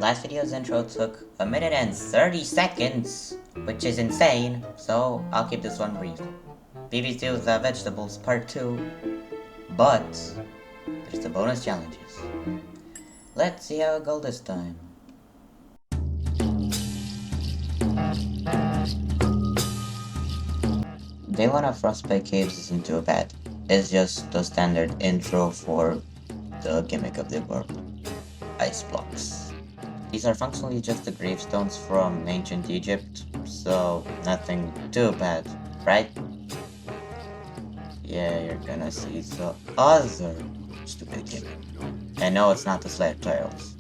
last video's intro took 1 minute and 30 seconds, which is insane, so I'll keep this one brief. PvZ with vegetables part 2, but there's the bonus challenges. Let's see how it goes this time. Day 1 of Frostbite Caves isn't too bad. It's just the standard intro for the gimmick of the world. Ice blocks. These are functionally just the gravestones from ancient Egypt, so nothing too bad, right? Yeah, you're gonna see the other stupid gimmick. And no, it's not the sled tiles.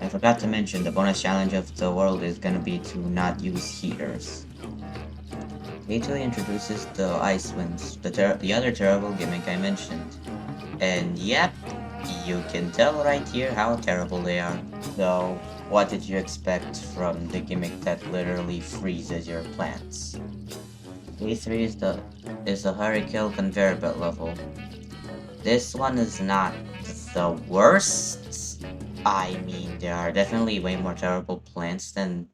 I forgot to mention the bonus challenge of the world is gonna be to not use heaters. Day 2 introduces the ice winds, the other terrible gimmick I mentioned. And yep, you can tell right here how terrible they are. So, what did you expect from the gimmick that literally freezes your plants? Day 3 is the Hurricane conveyor belt level. This one is not the worst. I mean, there are definitely way more terrible plants than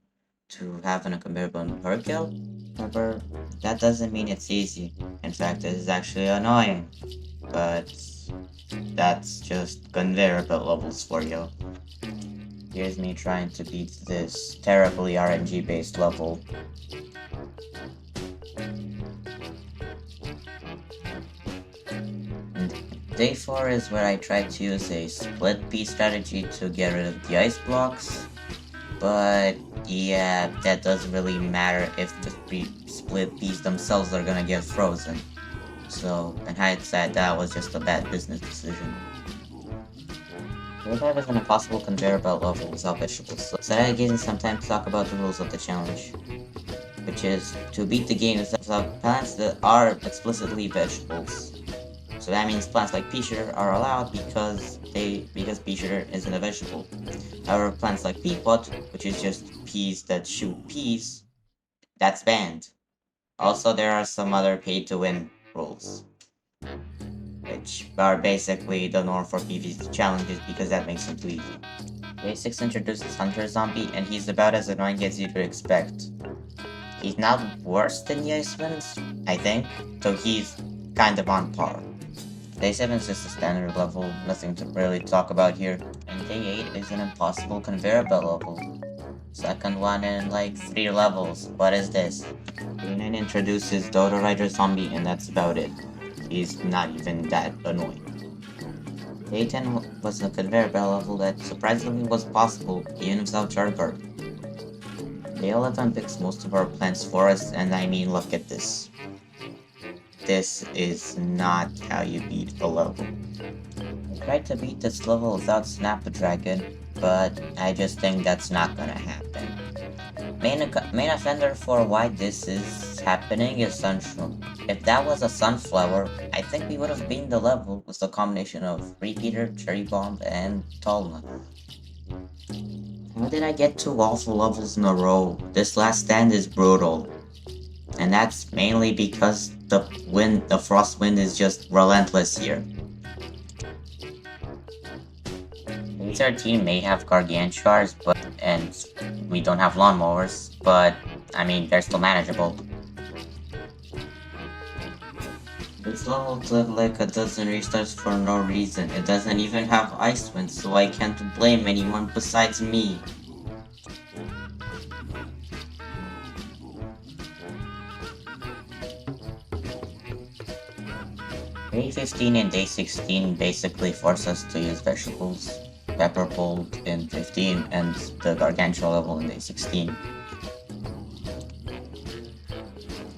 to have in a conveyor belt Hurricane. However, that doesn't mean it's easy. In fact, it is actually annoying. But that's just conveyor belt levels for you. Here's me trying to beat this terribly RNG based level. And day 4 is where I tried to use a split piece strategy to get rid of the ice blocks. But yeah, that doesn't really matter if the split piece themselves are gonna get frozen. So, in hindsight, that was just a bad business decision. Day 5 is an impossible conveyor belt level without vegetables, so that gives me some time to talk about the rules of the challenge. Which is, to beat the game without plants that are explicitly vegetables. So that means plants like pea shooter are allowed because pea shooter isn't a vegetable. However, plants like pea pot, which is just peas that shoot peas, that's banned. Also, there are some other pay-to-win rules, which are basically the norm for PvZ challenges because that makes them too easy. Day 6 introduces Hunter Zombie, and he's about as annoying as you'd expect. He's not worse than the Ice Winds, I think, so he's kind of on par. Day 7 is just a standard level, nothing to really talk about here. And Day 8 is an impossible conveyor belt level. Second one in like 3 levels. What is this? Day 9 introduces Dodo Rider Zombie, and that's about it. He's not even that annoying. Day 10 was a conveyor belt level that surprisingly was possible, even without Char Guard. Day 11 picks most of our plants for us, and I mean, look at this. This is not how you beat a level. I tried to beat this level without Snapdragon, but I just think that's not gonna happen. Main offender for why this is happening is Sunshroom. If that was a sunflower, I think we would have beaten the level with a combination of Repeater, Cherry Bomb, and Tallnut. How did I get 2 awful levels in a row? This last stand is brutal. And that's mainly because the frost wind is just relentless here. Day 13 may have gargantuars, and we don't have lawnmowers, but I mean, they're still manageable. This level took like a dozen restarts for no reason. It doesn't even have ice winds, so I can't blame anyone besides me. Day 15 and Day 16 basically force us to use vegetables. Pepper Bolt in 15 and the Gargantua level in Day 16.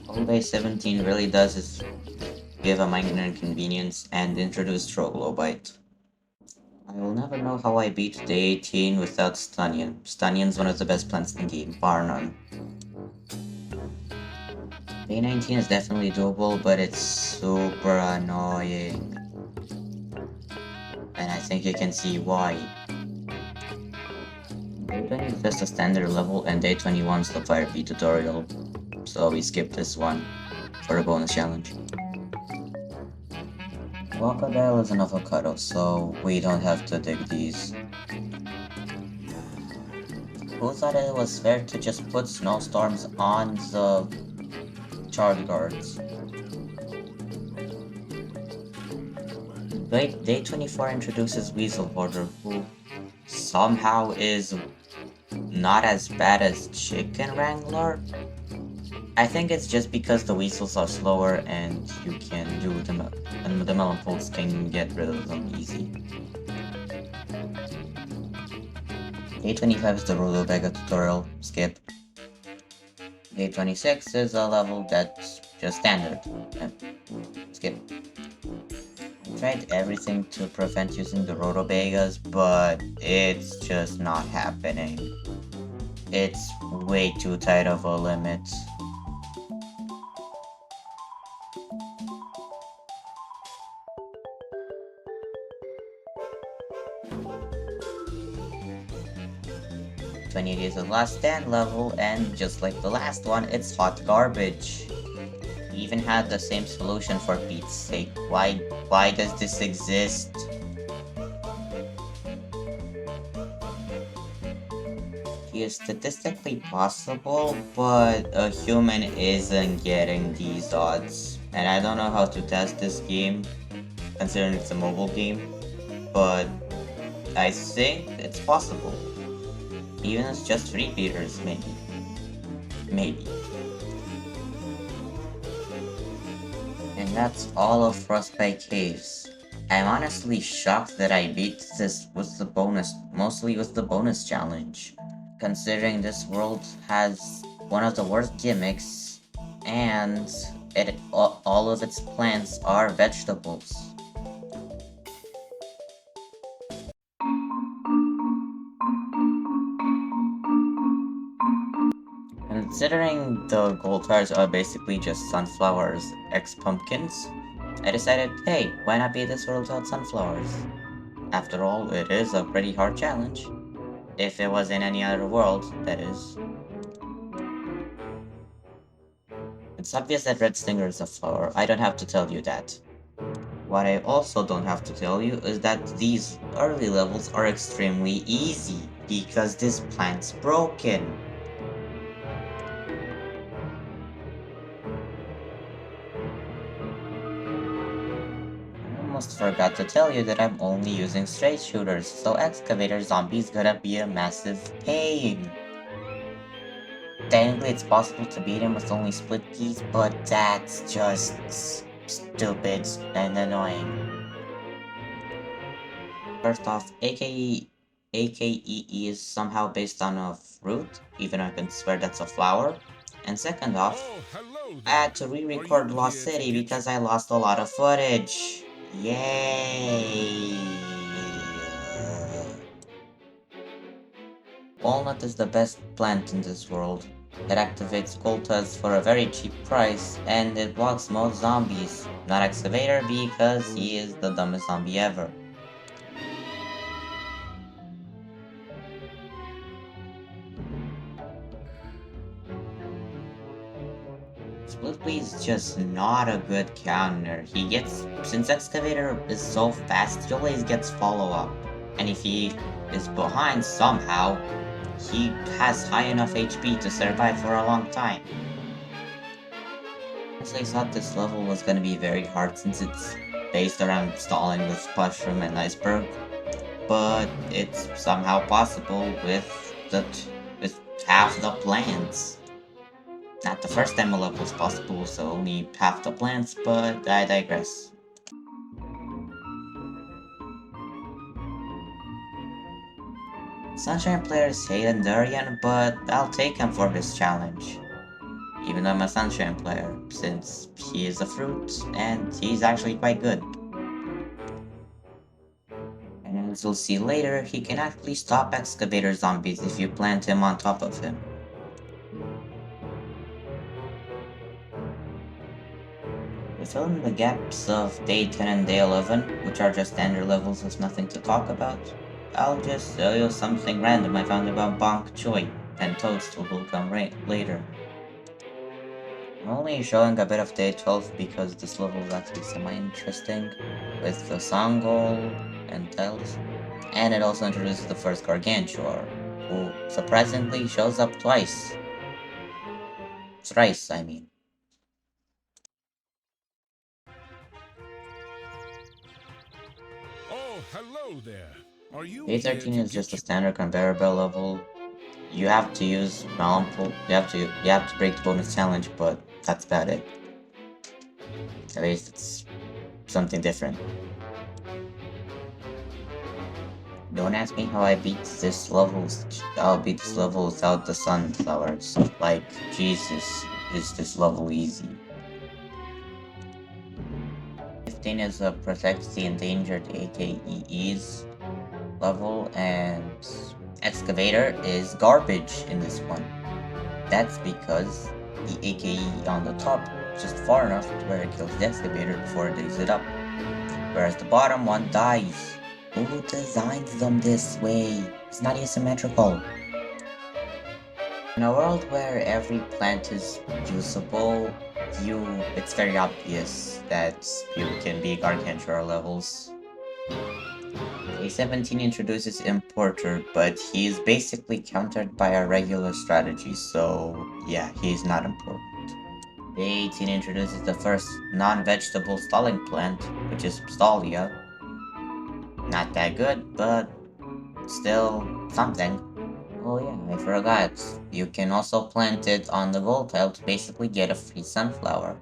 All Day 17 really does is give a minor inconvenience and introduce Troglobite. I will never know how I beat Day 18 without Stunnion. Stunnion's one of the best plants in the game, bar none. Day 19 is definitely doable, but it's super annoying. And I think you can see why. Day 20 is just a standard level, and Day 21 is the Fire Bee tutorial. So we skip this one for a bonus challenge. Crocodile is an avocado, so we don't have to dig these. Who thought it was fair to just put snowstorms on the charge guards? Wait, Day 24 introduces Weasel Hoarder, who somehow is not as bad as Chicken Wrangler. I think it's just because the weasels are slower and you can do them, and the melon folks can get rid of them easy. Day 25 is the Rudolbega tutorial, skip. Day 26 is a level that's just standard, skip. I tried everything to prevent using the Rotobegas, but it's just not happening. It's way too tight of a limit. It is the last stand level, and just like the last one, it's hot garbage. We even had the same solution for Pete's sake. Why does this exist? It is statistically possible, but a human isn't getting these odds. And I don't know how to test this game, considering it's a mobile game, but I think it's possible. Even it's just repeaters, maybe. Maybe. And that's all of Frostbite Caves. I'm honestly shocked that I beat this with the bonus, mostly with the bonus challenge. Considering this world has one of the worst gimmicks, and all of its plants are vegetables. Considering the gold bars are basically just sunflowers x pumpkins, I decided, hey, why not beat this world without sunflowers? After all, it is a pretty hard challenge. If it was in any other world, that is. It's obvious that Red Stinger is a flower, I don't have to tell you that. What I also don't have to tell you is that these early levels are extremely easy, because this plant's broken. I almost forgot to tell you that I'm only using straight shooters, so excavator zombies gonna be a massive pain. Technically it's possible to beat him with only split keys, but that's just stupid and annoying. First off, AKE is somehow based on a fruit, even though I can swear that's a flower. And second off, I had to re-record Lost City because I lost a lot of footage. Yay! Walnut is the best plant in this world. It activates Coltas for a very cheap price, and it blocks most zombies. Not Excavator because he is the dumbest zombie ever. Splitly is just not a good counter. Since Excavator is so fast, he always gets follow-up. And if he is behind somehow, he has high enough HP to survive for a long time. Honestly, I thought this level was gonna be very hard since it's based around stalling with Puff-Shroom and Iceberg, but it's somehow possible with half the plants. Not the first time a level is possible, so only half the plants, but I digress. Sunshine players hate Endurian, but I'll take him for this challenge. Even though I'm a Sunshine player, since he is a fruit, and he's actually quite good. And as you'll see later, he can actually stop Excavator zombies if you plant him on top of him. We fill in the gaps of Day 10 and Day 11, which are just standard levels with nothing to talk about. I'll just tell you something random I found about Bonk Choy, and Toadstool will come later. I'm only showing a bit of Day 12 because this level is actually semi-interesting, with the song goal and titles, and it also introduces the first Gargantuar. who surprisingly shows up twice. Thrice, I mean. Oh, hello there. Are you Day here 13 to is just get a you? standard conveyor belt level. You have to use melon pull. You have to break the bonus challenge, but that's about it. At least it's something different. Don't ask me how I beat this level. I'll beat this level without the sunflowers. Like, Jesus, is this level easy? 15 is a protect the endangered AKEs level, and excavator is garbage in this one. That's because the AKE on the top is just far enough to where it kills the excavator before it digs it up, whereas the bottom one dies. Who designed them this way? It's not asymmetrical. In a world where every plant is usable, it's very obvious that you can be Gargantua levels. A17 introduces Importer, but he's basically countered by a regular strategy, so yeah, he's not important. A18 introduces the first non-vegetable stalling plant, which is Stalia. Not that good, but still something. Oh yeah, I forgot. You can also plant it on the gold tile to basically get a free sunflower.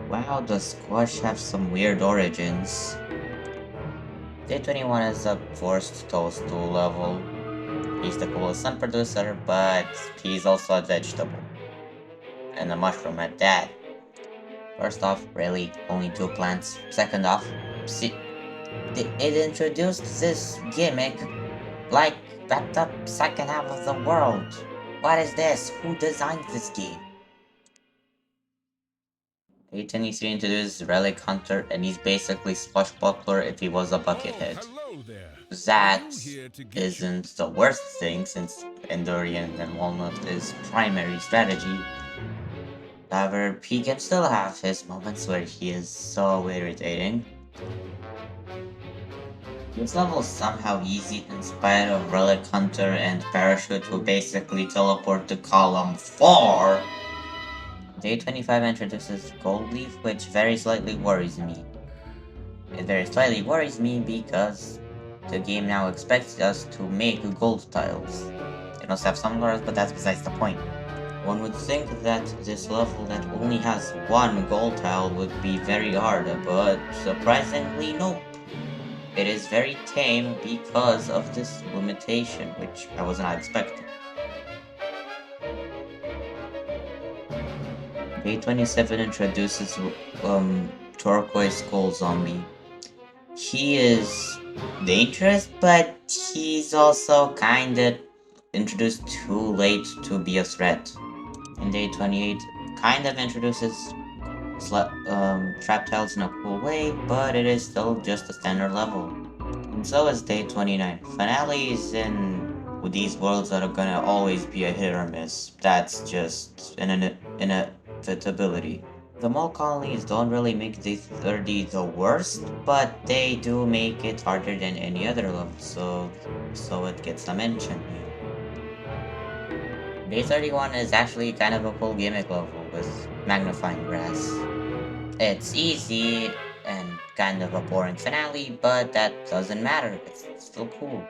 Wow, does squash have some weird origins? Day 21 is a forced toadstool level. He's the coolest sun producer, but he's also a vegetable. And a mushroom at that. First off, really, only two plants. Second off, see, it introduced this gimmick like at the second half of the world. What is this? Who designed this game? A23 introduces Relic Hunter, and he's basically Swashbuckler if he was a Oh, buckethead. hello there. Are That you here to get you? isn't the worst thing since Endurian and Walnut is primary strategy. However, he can still have his moments where he is so irritating. This level is somehow easy in spite of Relic Hunter and Parachute who basically teleport to column 4. Day 25 introduces Gold Leaf, which very slightly worries me. It very slightly worries me because the game now expects us to make gold tiles. It must have some lures, but that's besides the point. One would think that this level that only has one gold tile would be very hard, but surprisingly nope. It is very tame because of this limitation, which I was not expecting. Day 27 introduces Turquoise Skull Zombie. He is dangerous, but he's also kinda introduced too late to be a threat. In day 28, kind of introduces trap tiles in a cool way, but it is still just a standard level. And so is day 29. Finales in these worlds that are gonna always be a hit or miss. That's just an inevitability. The mole colonies don't really make day 30 the worst, but they do make it harder than any other level, so it gets a mention here. Day 31 is actually kind of a cool gimmick level with magnifying glass. It's easy and kind of a boring finale, but that doesn't matter, it's still cool.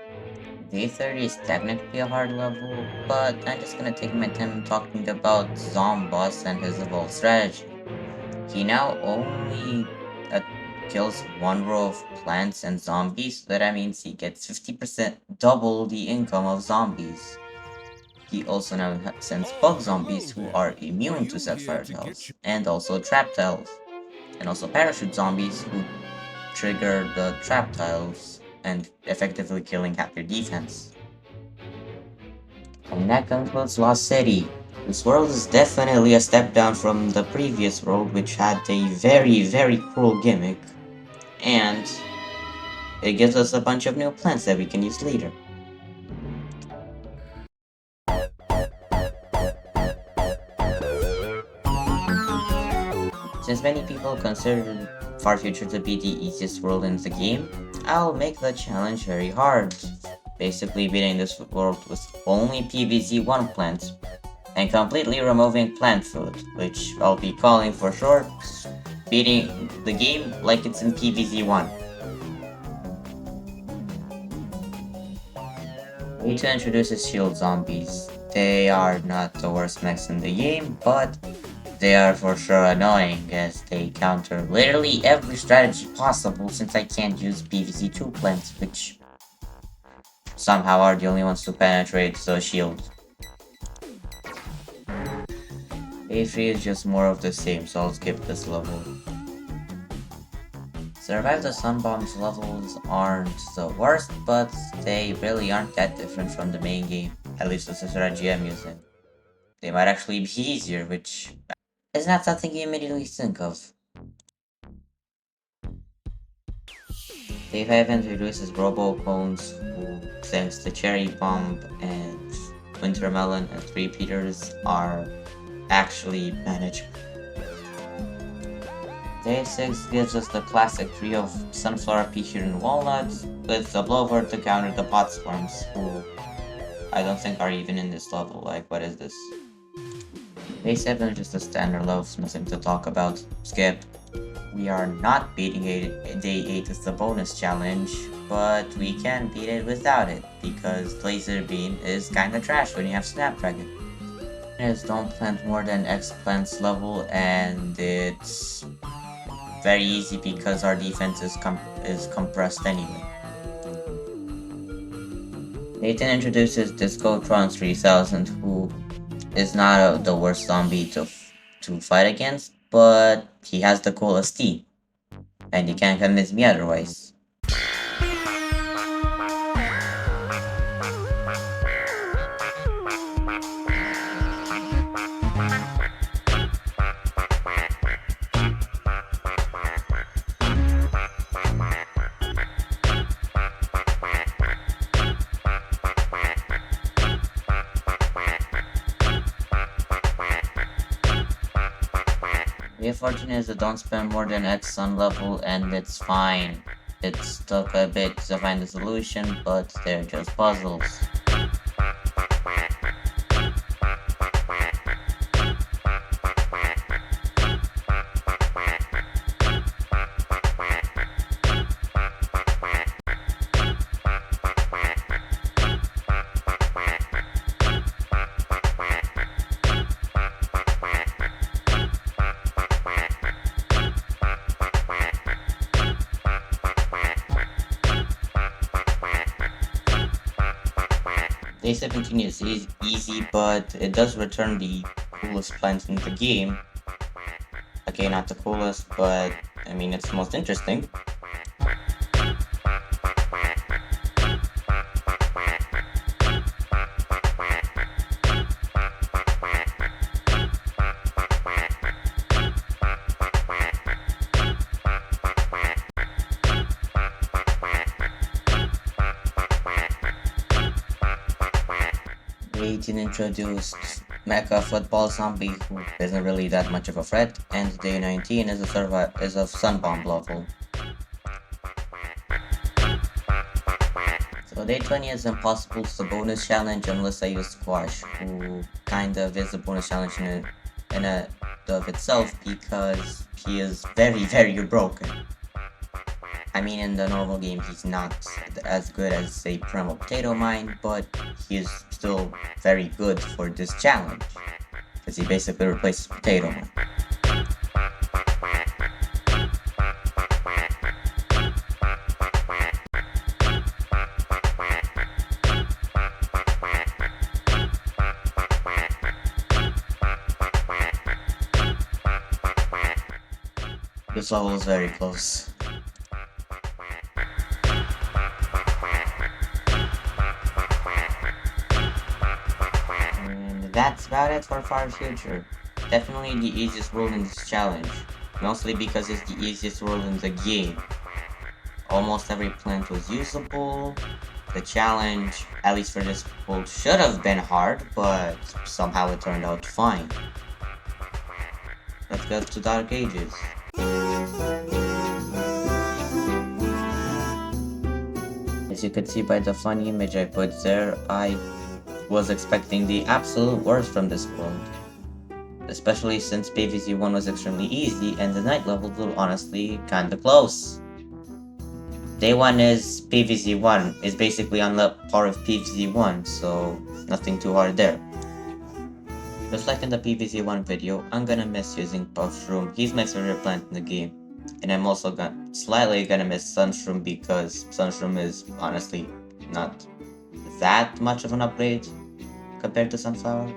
Day 30 is technically a hard level, but I'm just gonna take my time talking about Zomboss and his evolved strategy. He now only uh, kills one row of plants and zombies, so that means he gets 50% double the income of zombies. He also now sends Oh, bug hello zombies who there. are Are immune to you set here fire to get tiles, you? and also trap tiles, and also parachute zombies who trigger the trap tiles and effectively killing half your defense. And that concludes Lost City. This world is definitely a step down from the previous world, which had a very, very cruel gimmick, and it gives us a bunch of new plants that we can use later. Since many people consider far future to be the easiest world in the game, I'll make the challenge very hard. Basically beating this world with only PvZ 1 plants, and completely removing plant food, which I'll be calling for short, beating the game like it's in PvZ 1. Way2 introduces shield zombies. They are not the worst mechs in the game, but they are for sure annoying as they counter literally every strategy possible since I can't use PvZ 2 plants, which somehow are the only ones to penetrate the shield. A3 is just more of the same, so I'll skip this level. Survive the Sun Bombs levels aren't the worst, but they really aren't that different from the main game, at least this is the strategy I'm using. They might actually be easier, which is not something you immediately think of. Day 5 introduces Robo Cones, who, thanks to Cherry Bomb and Wintermelon and 3 Peters, are actually manageable. Day 6 gives us the classic trio of Sunflower, Peach, and Walnuts, with the Blower to counter the Pot Swarms, who I don't think are even in this level. Like, what is this? Day 7 is just a standard level, nothing to talk about. Skip. We are not beating Day 8 with the bonus challenge, but we can beat it without it, because Laser Beam is kinda trash when you have Snapdragon. Don't plant more than X plants level, and it's very easy because our defense is compressed anyway. Nathan introduces Discotron 3000, who is not the worst zombie to fight against, but he has the coolest T, and you can't convince me otherwise. The unfortunate is that don't spend more than X sun level and it's fine. It took a bit to find the solution, but they're just puzzles. Day 17 is easy, but it does return the coolest plant in the game. Okay, not the coolest, but I mean it's the most interesting. Day 18 introduced Mecha Football Zombie, who isn't really that much of a threat, and Day 19 is a Sun Bomb level. So Day 20 is impossible to the bonus challenge unless I use Squash, who kind of is a bonus challenge in a of itself because he is very, very broken. I mean, in the normal game, he's not as good as, say, Primal Potato Mine, but he is still very good for this challenge, because he basically replaces Potato Mine. This level is very close. That's about it for Far Future. Definitely the easiest world in this challenge, mostly because it's the easiest world in the game. Almost every plant was usable. The challenge, at least for this world, should have been hard, but somehow it turned out fine. Let's go to Dark Ages. As you could see by the funny image I put there, I was expecting the absolute worst from this world. Especially since PvZ 1 was extremely easy and the night levels were honestly kinda close. Day 1 is PvZ 1, is basically on the par of PvZ 1, so nothing too hard there. Just like in the PvZ 1 video, I'm gonna miss using Puff-Shroom, he's my favorite plant in the game. And I'm also slightly gonna miss Sunshroom because Sunshroom is honestly not that much of an upgrade compared to Sunflower.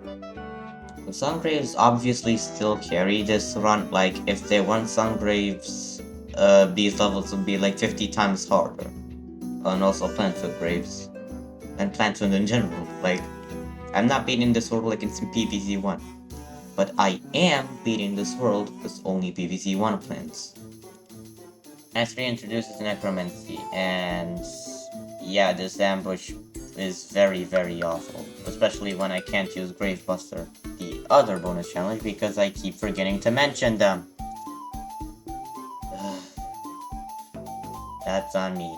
The Sungraves obviously still carry this run, like if they weren't Sungraves, these levels would be like 50 times harder. And also Plantfoot Graves. And Plantfoot in general, like, I'm not beating this world like in PvZ 1. But I am beating this world with only PvZ 1 plants. Next reintroduces Necromancy, and yeah, this ambush is very, very awful. Especially when I can't use Gravebuster, the other bonus challenge, because I keep forgetting to mention them. That's on me.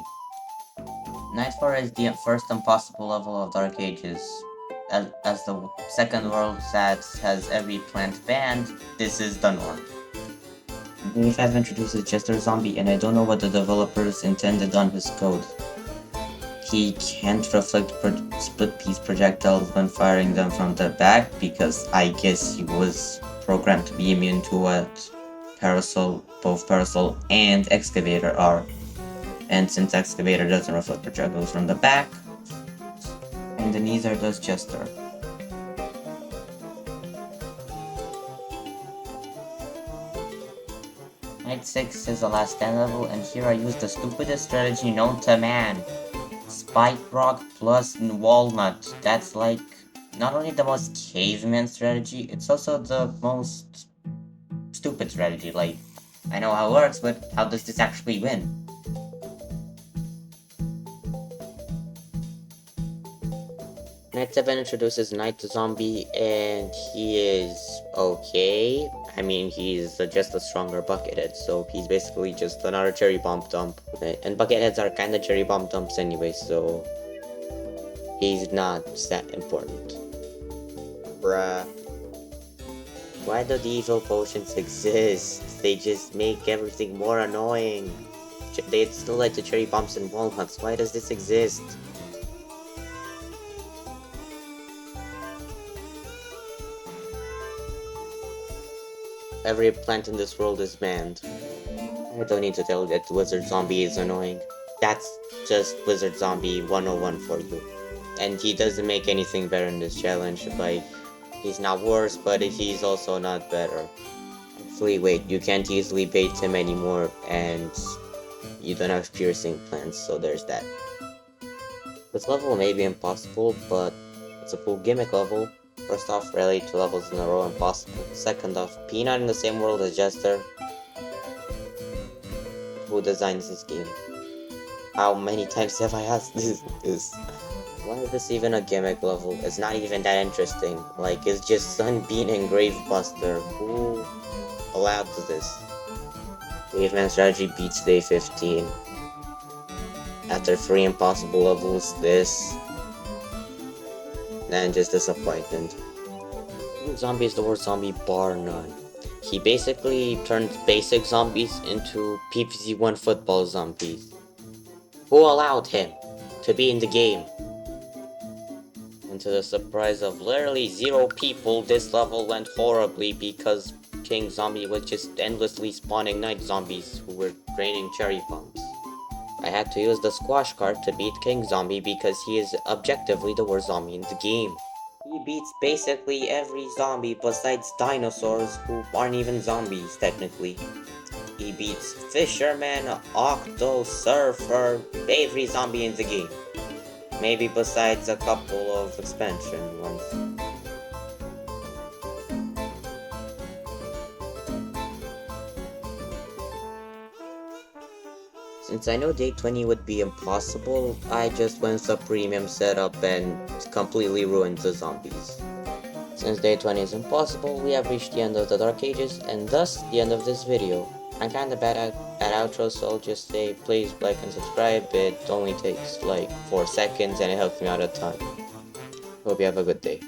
Nightfall is the first impossible level of Dark Ages. As the second world that has every plant banned, this is the norm. Day 5 introduces Jester Zombie, and I don't know what the developers intended on his code. He can't reflect split piece projectiles when firing them from the back, because I guess he was programmed to be immune to what both Parasol and Excavator are. And since Excavator doesn't reflect projectiles from the back, and neither does Jester. Night 6 is the last stand level, and here I use the stupidest strategy known to man. Spike Rock plus Walnut. That's like, not only the most caveman strategy, it's also the most stupid strategy. Like, I know how it works, but how does this actually win? Night 7 introduces Night Zombie, and he is okay. I mean, he's just a stronger Buckethead, so he's basically just another cherry bomb dump. And Bucketheads are kinda cherry bomb dumps anyway, so he's not that important. Bruh. Why do the evil potions exist? They just make everything more annoying. They still like the cherry bombs and walnuts. Why does this exist? Every plant in this world is banned. I don't need to tell you that Wizard Zombie is annoying. That's just Wizard Zombie 101 for you. And he doesn't make anything better in this challenge. Like, he's not worse, but he's also not better. Actually, wait, you can't easily bait him anymore, and you don't have piercing plants, so there's that. This level may be impossible, but it's a full gimmick level. First off, rally 2 levels in a row impossible. Second off, Peanut in the same world as Jester. Who designs this game? How many times have I asked this? Why is this even a gimmick level? It's not even that interesting. Like, it's just Sunbeam and Gravebuster. Who allowed this? Caveman strategy beats day 15. After 3 impossible levels, this. And just disappointment. Zombie is the worst zombie bar none. He basically turned basic zombies into PvZ 1 football zombies. Who allowed him to be in the game? And to the surprise of literally 0 people, this level went horribly because King Zombie was just endlessly spawning night zombies who were draining cherry bombs. I had to use the squash card to beat King Zombie because he is objectively the worst zombie in the game. He beats basically every zombie besides dinosaurs who aren't even zombies technically. He beats Fisherman, Octo, Surfer, every zombie in the game. Maybe besides a couple of expansion ones. Since I know day 20 would be impossible, I just went to premium setup and completely ruined the zombies. Since day 20 is impossible, we have reached the end of the Dark Ages, and thus the end of this video. I'm kinda bad at outros, so I'll just say please like and subscribe. It only takes like 4 seconds and it helps me out a ton. Hope you have a good day.